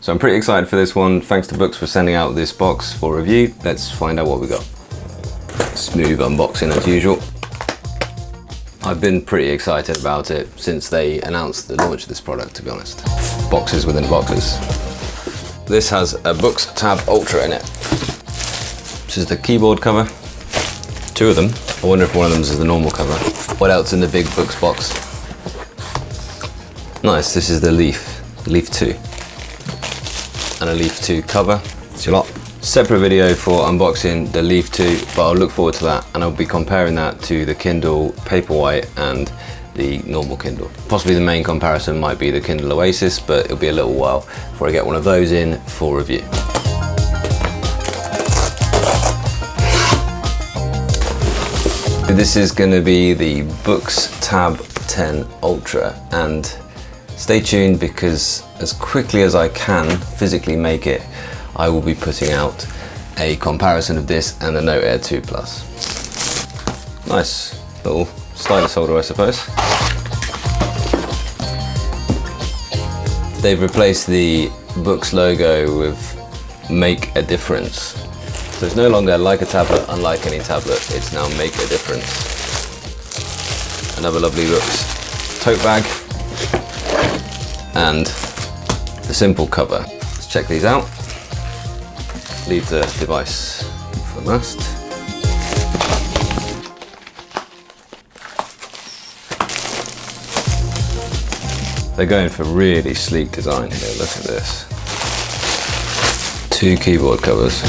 So I'm pretty excited for this one. Thanks to Boox for sending out this box for review. Let's find out what we got. Smooth unboxing as usual. I've been pretty excited about it since they announced the launch of this product, to be honest. Boxes within boxes. This has a Boox Tab Ultra in it. This is the keyboard cover. Two of them. I wonder if one of them is the normal cover. What else in the big Boox box? Nice, this is the Leaf 2. And a Leaf 2 cover. It's your lot. Separate video for unboxing the Leaf 2, but I'll look forward to that, and I'll be comparing that to the Kindle paperwhite and the normal Kindle. Possibly the main comparison might be the Kindle Oasis, but it'll be a little while before I get one of those in for review. This is going to be the Boox Tab 10 Ultra, and stay tuned because as quickly as I can physically make it, I will be putting out a comparison of this and the Note Air 2 Plus. Nice little stylus holder, I suppose. They've replaced the Boox logo with Make a Difference. So it's no longer like a tablet, unlike any tablet, it's now Make a Difference. Another lovely Boox tote bag and the simple cover. Let's check these out. Leave the device for last. They're going for really sleek design here, look at this. Two keyboard covers.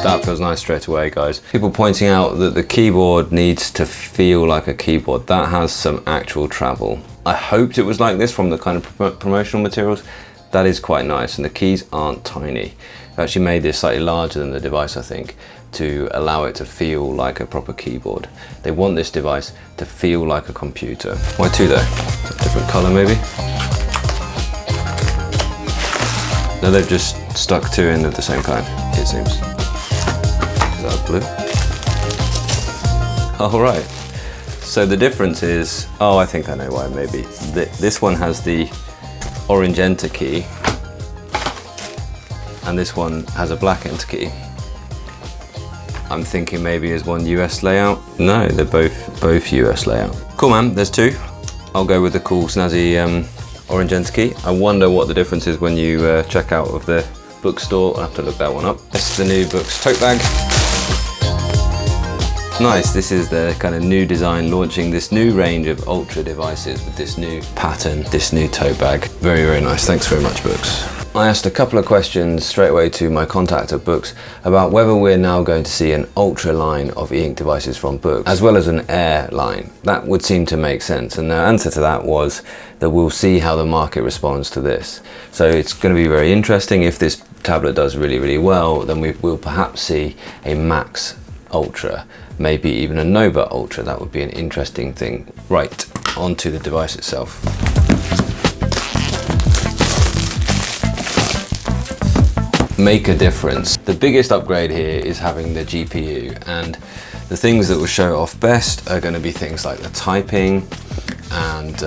That feels nice straight away, guys. People pointing out that the keyboard needs to feel like a keyboard. That has some actual travel. I hoped it was like this from the kind of promotional materials. That is quite nice, and the keys aren't tiny. They actually made this slightly larger than the device, I think, to allow it to feel like a proper keyboard. They want this device to feel like a computer. Why two though? A different color maybe? No, they've just stuck two in of the same kind, it seems. Is that blue? All right. So the difference is, oh, I think I know why maybe. This one has the orange enter key, and this one has a black enter key. I'm thinking maybe is one US layout. No, they're both US layout. Cool, man, there's two. I'll go with the cool snazzy orange enter key. I wonder what the difference is when you check out of the bookstore. I'll have to look that one up. This is the new Boox tote bag. Nice, this is the kind of new design launching this new range of Ultra devices with this new pattern, this new tote bag. Very, very nice. Thanks very much, Boox. I asked a couple of questions straight away to my contact at Boox about whether we're now going to see an Ultra line of Eink devices from Boox, as well as an Air line. That would seem to make sense, and the answer to that was that we'll see how the market responds to this. So it's going to be very interesting. If this tablet does really, really well, then we will perhaps see a Max Ultra, maybe even a Nova Ultra. That would be an interesting thing. Right, onto the device itself. Make a difference. The biggest upgrade here is having the GPU, and the things that will show it off best are going to be things like the typing and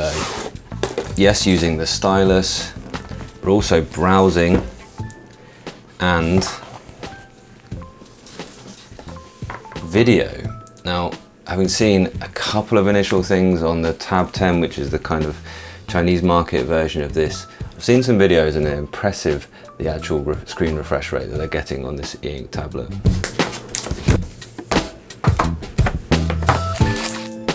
yes, using the stylus, but also browsing and video. Now, having seen a couple of initial things on the Tab 10, which is the kind of Chinese market version of this, I've seen some videos and they're impressive, the actual screen refresh rate that they're getting on this Eink tablet.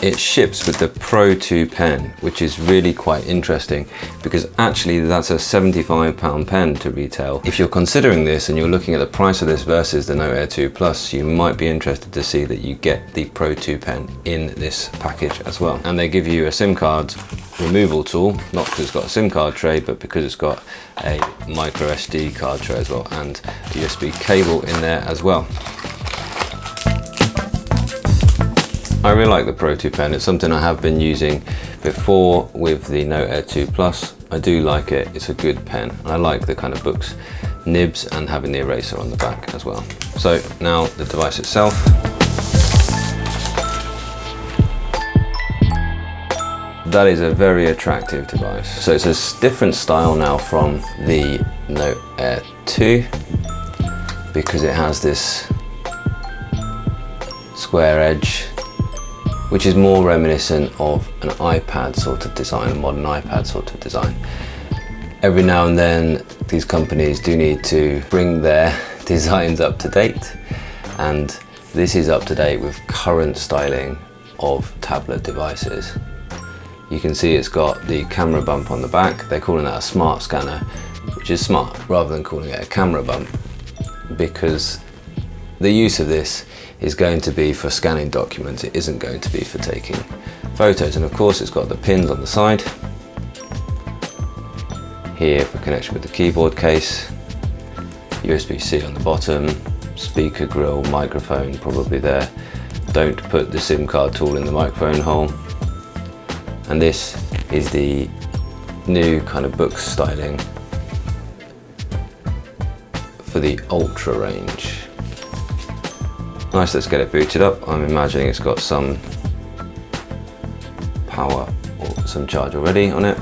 It ships with the Pro 2 pen, which is really quite interesting because actually that's a £75 pen to retail. If you're considering this and you're looking at the price of this versus the Note Air 2 Plus, you might be interested to see that you get the Pro 2 pen in this package as well. And they give you a SIM card removal tool, not because it's got a SIM card tray, but because it's got a micro SD card tray as well, and a USB cable in there as well. I really like the Pro 2 pen. It's something I have been using before with the Note Air 2 Plus. I do like it. It's a good pen. And I like the kind of Boox nibs and having the eraser on the back as well. So now the device itself. That is a very attractive device. So it's a different style now from the Note Air 2 because it has this square edge, which is more reminiscent of an iPad sort of design, a modern iPad sort of design. Every now and then these companies do need to bring their designs up to date, and this is up to date with current styling of tablet devices. You can see it's got the camera bump on the back. They're calling that a smart scanner, which is smart, rather than calling it a camera bump, because the use of this is going to be for scanning documents. It isn't going to be for taking photos. And of course it's got the pins on the side, here for connection with the keyboard case, USB-C on the bottom, speaker grill, microphone probably there. Don't put the SIM card tool in the microphone hole. And this is the new kind of book styling for the Ultra range. Nice, let's get it booted up. I'm imagining it's got some power or some charge already on it.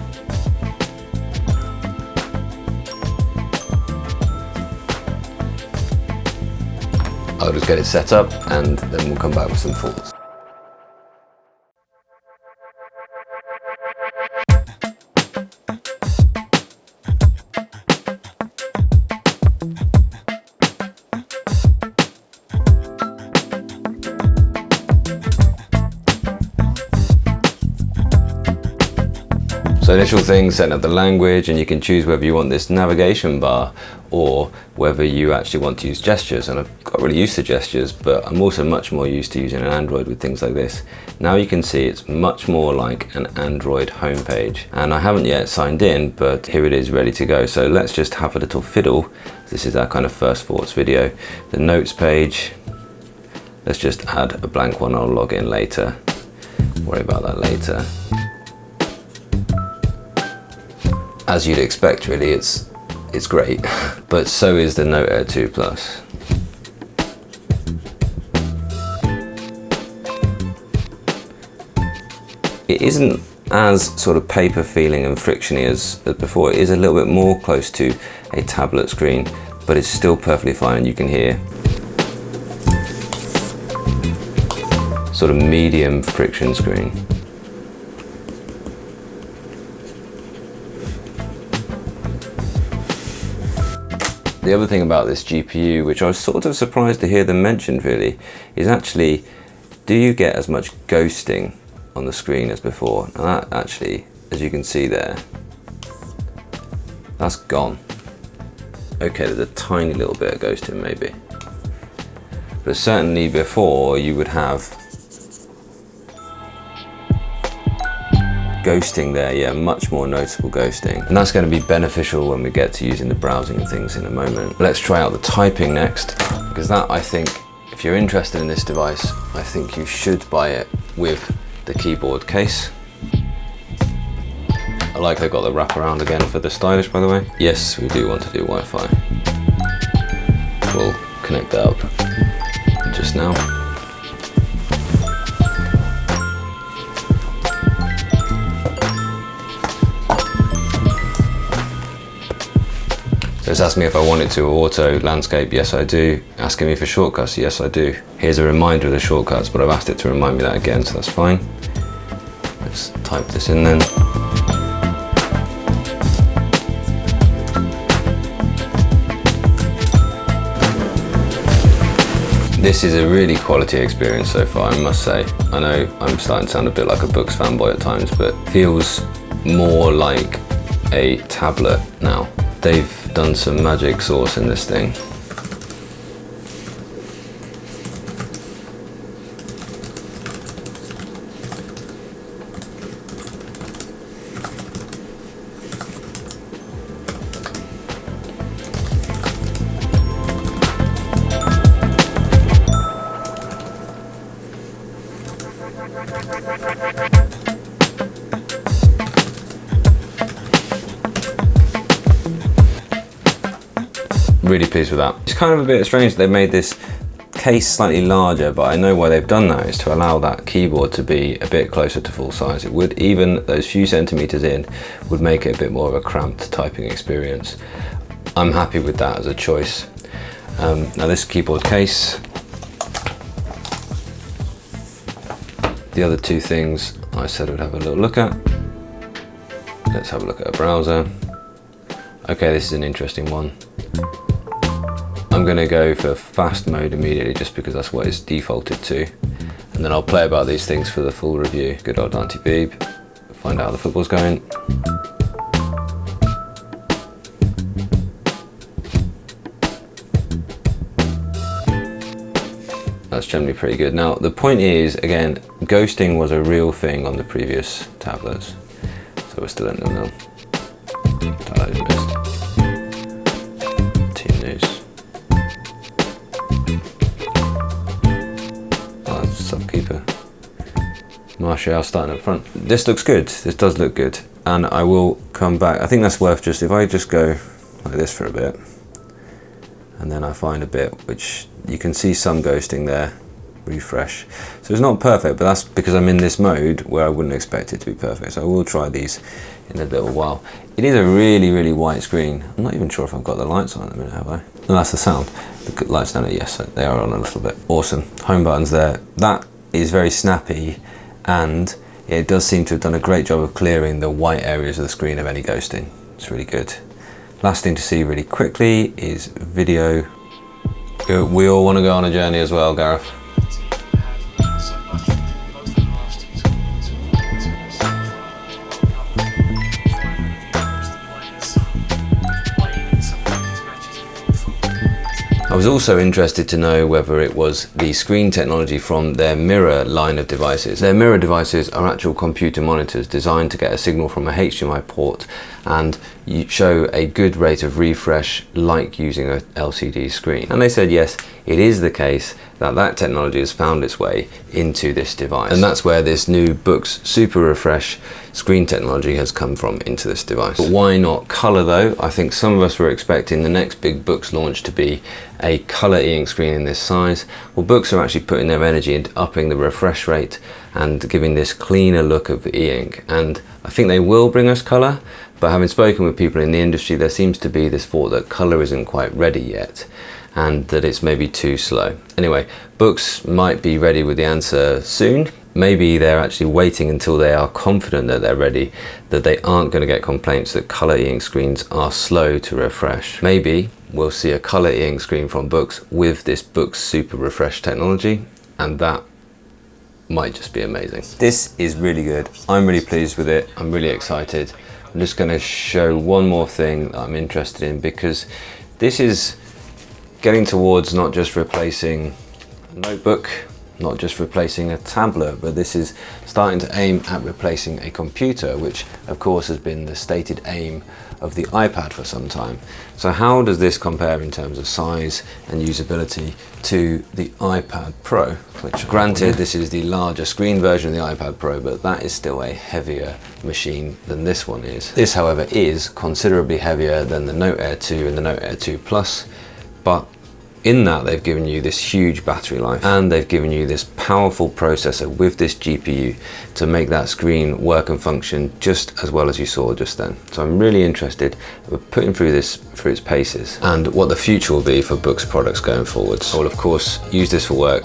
I'll just get it set up and then we'll come back with some thoughts. So initial things, setting up the language, and you can choose whether you want this navigation bar or whether you actually want to use gestures. And I've got really used to gestures, but I'm also much more used to using an Android with things like this. Now you can see it's much more like an Android homepage. And I haven't yet signed in, but here it is ready to go. So let's just have a little fiddle. This is our kind of first thoughts video. The notes page, let's just add a blank one. I'll log in later. Worry about that later. As you'd expect, really, it's great, but so is the Note Air 2 Plus. It isn't as sort of paper feeling and frictiony as before. It is a little bit more close to a tablet screen, but it's still perfectly fine, and you can hear sort of medium friction screen. The other thing about this GPU, which I was sort of surprised to hear them mentioned really, is actually, do you get as much ghosting on the screen as before? And that actually, as you can see there, that's gone. Okay, there's a tiny little bit of ghosting maybe. But certainly before you would have ghosting there, yeah, much more noticeable ghosting. And that's going to be beneficial when we get to using the browsing and things in a moment. Let's try out the typing next, because that, I think, if you're interested in this device, I think you should buy it with the keyboard case. I like they've got the wraparound again for the stylish, by the way. Yes, we do want to do Wi-Fi. We'll connect that up just now. So it's asking me if I want it to auto landscape. Yes, I do. Asking me for shortcuts. Yes, I do. Here's a reminder of the shortcuts, but I've asked it to remind me that again, so that's fine. Let's type this in then. This is a really quality experience so far, I must say. I know I'm starting to sound a bit like a books fanboy at times, but feels more like a tablet now. They've done some magic sauce in this thing. Really pleased with that. It's kind of a bit strange they made this case slightly larger, but I know why they've done that is to allow that keyboard to be a bit closer to full size. It would, even those few centimeters in, would make it a bit more of a cramped typing experience. I'm happy with that as a choice. Now this keyboard case, the other two things I said I'd have a little look at. Let's have a look at a browser. Okay, this is an interesting one. I'm going to go for fast mode immediately just because that's what it's defaulted to. And then I'll play about these things for the full review. Good old Auntie Beeb. Find out how the football's going. That's generally pretty good. Now, the point is, again, ghosting was a real thing on the previous tablets. So we're still at 0-0. Download missed. Team news. Subkeeper. Martial starting up front. This looks good. This does look good. And I will come back. I think that's worth just, if I just go like this for a bit, and then I find a bit which you can see some ghosting there. Refresh. So it's not perfect, but that's because I'm in this mode where I wouldn't expect it to be perfect. So I will try these in a little while. It is a really, really white screen. I'm not even sure if I've got the lights on at the minute, have I? No, that's the sound. The lights down there, yes, they are on a little bit. Awesome. Home button's there. That is very snappy, and it does seem to have done a great job of clearing the white areas of the screen of any ghosting. It's really good. Last thing to see really quickly is video. We all want to go on a journey as well, Gareth. I was also interested to know whether it was the screen technology from their Mirror line of devices. Their Mirror devices are actual computer monitors designed to get a signal from a HDMI port and you show a good rate of refresh like using a LCD screen. And they said yes, it is the case that that technology has found its way into this device. And that's where this new Boox Super Refresh screen technology has come from into this device. But why not colour though? I think some of us were expecting the next big Boox launch to be a colour e-ink screen in this size. Well, Boox are actually putting their energy into upping the refresh rate and giving this cleaner look of the e-ink. And I think they will bring us colour, but having spoken with people in the industry, there seems to be this thought that colour isn't quite ready yet and that it's maybe too slow. Anyway, Boox might be ready with the answer soon. Maybe they're actually waiting until they are confident that they're ready, that they aren't going to get complaints that colour e-ink screens are slow to refresh. Maybe we'll see a colour e-ink screen from Boox with this Boox Super Refresh technology, and that might just be amazing. This is really good. I'm really pleased with it. I'm really excited. I'm just going to show one more thing that I'm interested in, because this is getting towards not just replacing a notebook, not just replacing a tablet, but this is starting to aim at replacing a computer, which of course has been the stated aim of the iPad for some time. So how does this compare in terms of size and usability to the iPad Pro? Which, granted, this is the larger screen version of the iPad Pro, but that is still a heavier machine than this one is. This, however, is considerably heavier than the Note Air 2 and the Note Air 2 Plus, but in that they've given you this huge battery life and they've given you this powerful processor with this GPU to make that screen work and function just as well as you saw just then. So I'm really interested in putting through this through its paces and what the future will be for Boox products going forwards. I'll of course use this for work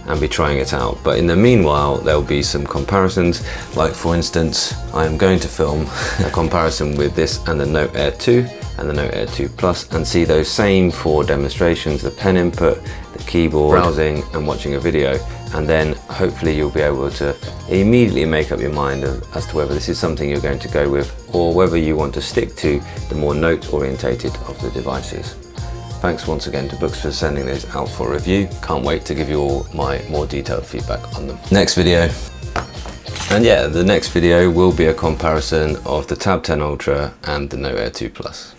and be trying it out, but in the meanwhile there'll be some comparisons, like for instance I am going to film a comparison with this and the Note Air 2 and the Note Air 2 Plus and see those same 4 demonstrations, the pen input, the keyboard, browsing and watching a video, and then hopefully you'll be able to immediately make up your mind as to whether this is something you're going to go with or whether you want to stick to the more note orientated of the devices. Thanks once again to Boox for sending this out for review. Can't wait to give you all my more detailed feedback on them. Next video. And yeah, the next video will be a comparison of the Tab 10 Ultra and the Note Air 2 Plus.